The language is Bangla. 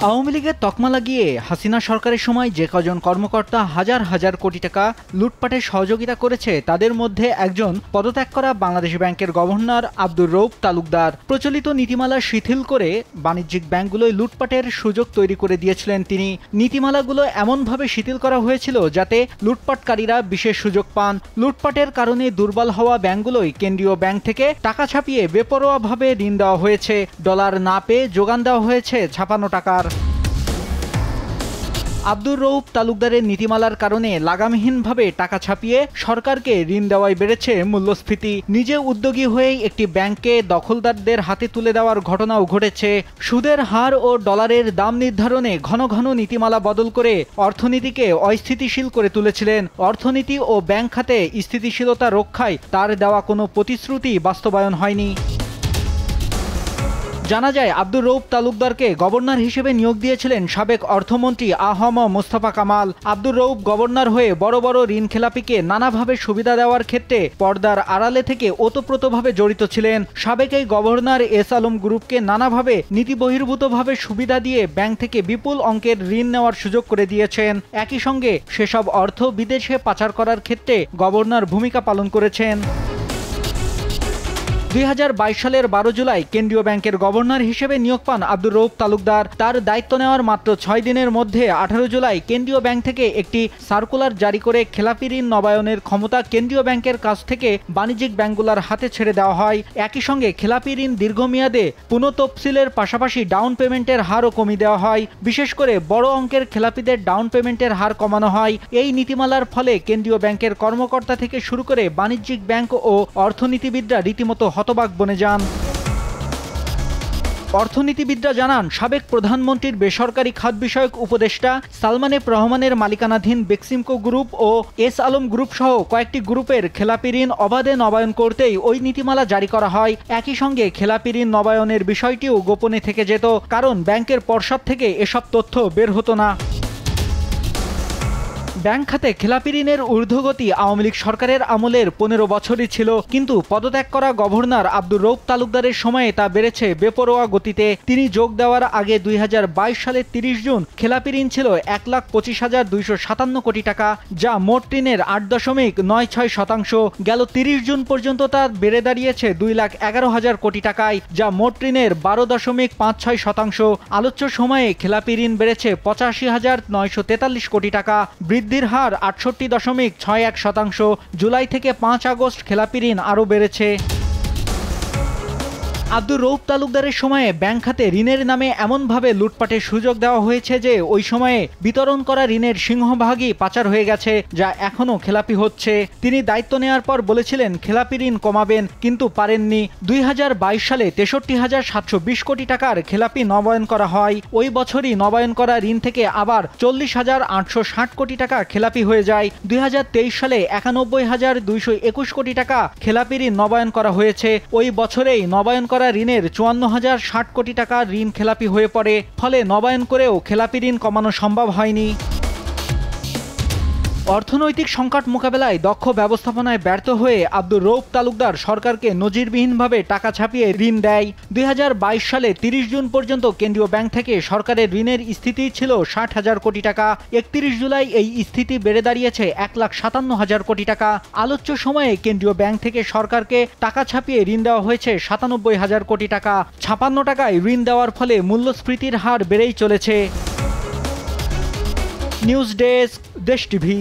আওয়ামী লীগের তকমা লাগিয়ে হাসিনা সরকারের সময় যে কজন কর্মকর্তা হাজার হাজার কোটি টাকা লুটপাটে সহযোগিতা করেছে তাদের মধ্যে একজন পদত্যাগ করা বাংলাদেশ ব্যাংকের গভর্নর আব্দুর রউফ তালুকদার। প্রচলিত নীতিমালা শিথিল করে বাণিজ্যিক ব্যাংকগুলোয় লুটপাটের সুযোগ তৈরি করে দিয়েছিলেন তিনি। নীতিমালাগুলো এমনভাবে শিথিল করা হয়েছিল যাতে লুটপাটকারীরা বিশেষ সুযোগ পান। লুটপাটের কারণে দুর্বল হওয়া ব্যাংকগুলোই কেন্দ্রীয় ব্যাংক থেকে টাকা ছাপিয়ে বেপরোয়াভাবে ঋণ দেওয়া হয়েছে। ডলার না পেয়ে যোগান দেওয়া হয়েছে ছাপানো টাকার। আব্দুর রউফ তালুকদারের নীতিমালার কারণে লাগামহীনভাবে টাকা ছাপিয়ে সরকারকে ঋণ দেওয়ায় বেড়েছে মূল্যস্ফীতি। নিজে উদ্যোগী হয়েই একটি ব্যাংককে দখলদারদের হাতে তুলে দেওয়ার ঘটনাও ঘটেছে। সুদের হার ও ডলারের দাম নির্ধারণে ঘন ঘন নীতিমালা বদল করে অর্থনীতিকে অস্থিতিশীল করে তুলেছিলেন। অর্থনীতি ও ব্যাংক খাতে স্থিতিশীলতা রক্ষায় তার দেওয়া কোনো প্রতিশ্রুতি বাস্তবায়ন হয়নি। জানা যায়, আব্দুর রউফ তালুকদারকে গভর্নর হিসেবে নিয়োগ দিয়েছিলেন সাবেক অর্থমন্ত্রী আ.হ.ম মোস্তফা কামাল। আব্দুর রউফ গভর্নর হয়ে বড় বড় ঋণ খেলাপিকে নানাভাবে সুবিধা দেওয়ার ক্ষেত্রে পর্দার আড়ালে থেকে ওতপ্রোতভাবে জড়িত ছিলেন। সাবেক এই গভর্নর এস আলম গ্রুপকে নানাভাবে নীতিবহির্ভূতভাবে সুবিধা দিয়ে ব্যাংক থেকে বিপুল অঙ্কের ঋণ নেওয়ার সুযোগ করে দিয়েছেন। একই সঙ্গে সেসব অর্থ বিদেশে পাচার করার ক্ষেত্রে গভর্নর ভূমিকা পালন করেছেন। 2022 সালের 12 জুলাই কেন্দ্রীয় ব্যাংকের গভর্নর হিসেবে নিয়োগ পান আব্দুর রউফ তালুকদার। তার দায়িত্ব নেওয়ার মাত্র 6 দিনের মধ্যে 18 জুলাই কেন্দ্রীয় ব্যাংক থেকে একটি সার্কুলার জারি করে খেলাপি ঋণ নবায়নের ক্ষমতা কেন্দ্রীয় ব্যাংকের কাছ থেকে বাণিজ্যিক ব্যাংকগুলোর হাতে ছেড়ে দেওয়া হয়। একই সঙ্গে খেলাপি ঋণ দীর্ঘমেয়াদে পুনঃতফসিলের পাশাপাশি ডাউন পেমেন্টের হারও কমিয়ে দেওয়া হয়। বিশেষ করে বড় অঙ্কের খেলাপিদের ডাউন পেমেন্টের হার কমানো হয়। এই নীতিমালার ফলে কেন্দ্রীয় ব্যাংকের কর্মকর্তা থেকে শুরু করে বাণিজ্যিক ব্যাংক ও অর্থনীতিবিদরা রীতিমতো হতবাক বনে যান। অর্থনীতিবিদরা জানান, সাবেক প্রধানমন্ত্রীর বেসরকারি খাত বিষয়ক উপদেষ্টা সালমান এফ রহমানের মালিকানাধীন বেক্সিমকো গ্রুপ ও এস আলম গ্রুপ সহ কয়েকটি গ্রুপের খেলাপি ঋণ অবাধে নবায়ন করতেই ওই নীতিমালা জারি করা হয়। একই সঙ্গে খেলাপি ঋণ নবায়নের বিষয়টিও গোপনে থেকে যেত, কারণ ব্যাংকের পর্ষদ থেকে এসব তথ্য বের হতো না। ব্যাংক খাতে খেলাপি ঋণের ঊর্ধ্বগতি আওয়ামী লীগ সরকারের আমলের 15 বছরই ছিল, কিন্তু পদত্যাগ করা গভর্নর আব্দুর রউফ তালুকদারের সময়ে তা বেড়েছে বেপরোয়া গতিতে। তিনি যোগ দেওয়ার আগে 2022 সালের 30 জুন খেলাপি ঋণ ছিল 1,25,257 কোটি টাকা, যা মোট ঋণের 8.96%। গেল 30 জুন পর্যন্ত তা বেড়ে দাঁড়িয়েছে 2,11,000 কোটি টাকায়, যা মোট ঋণের 12.56%। আলোচ্য সময়ে খেলাপি ঋণ বেড়েছে 85,943 কোটি টাকা। বৃদ্ধির হার 68.61%। জুলাই থেকে 5 আগস্ট খেলাপি ঋণ আরও বেড়েছে। আব্দুর রউফ তালুকদারের সময়ে ব্যাংক খাতে ঋণের নামে এমনভাবে লুটপাটের সুযোগ দেওয়া হয়েছে যে ওই সময়ে বিতরণ করা ঋণের সিংহভাগই পাচার হয়ে গেছে, যা এখনও খেলাপি হচ্ছে। তিনি দায়িত্ব নেওয়ার পর বলেছিলেন খেলাপি ঋণ কমাবেন, কিন্তু পারেননি। 2022 সালে 63,720 কোটি টাকার খেলাপি নবায়ন করা হয়। ওই বছরই নবায়ন করা ঋণ থেকে আবার 40,860 কোটি টাকা খেলাপি হয়ে যায়। 2023 সালে 91,221 কোটি টাকা খেলাপি ঋণ নবায়ন করা হয়েছে। ওই বছরেই নবায়ন করা ঋণের 54,060 কোটি টাকা ঋণ খেলাপি হয়ে পড়ে। ফলে নবায়ন করেও খেলাপি ঋণ কমানো সম্ভব হয়নি। অর্থনৈতিক সংকট মোকাবেলায় দক্ষ ব্যবস্থাপনায় ব্যর্থ হয়ে আব্দুর রউফ তালুকদার সরকারকে নজিরবিহীনভাবে টাকা ছাপিয়ে ঋণ দেয়। 2022 সালে 30 জুন পর্যন্ত কেন্দ্রীয় ব্যাংক থেকে সরকারের ঋণের স্থিতি ছিল 60,000 কোটি টাকা। 31 জুলাই এই স্থিতি বেড়ে দাঁড়িয়েছে 1,57,000 কোটি টাকা। আলোচ্য সময়ে কেন্দ্রীয় ব্যাংক থেকে সরকারকে টাকা ছাপিয়ে ঋণ দেওয়া হয়েছে 97,000 কোটি টাকা। 56 টাকায় ঋণ দেওয়ার ফলে মূল্যস্ফীতির হার বেড়েই চলেছে। নিউজ ডেস্ক, দেশ টিভি।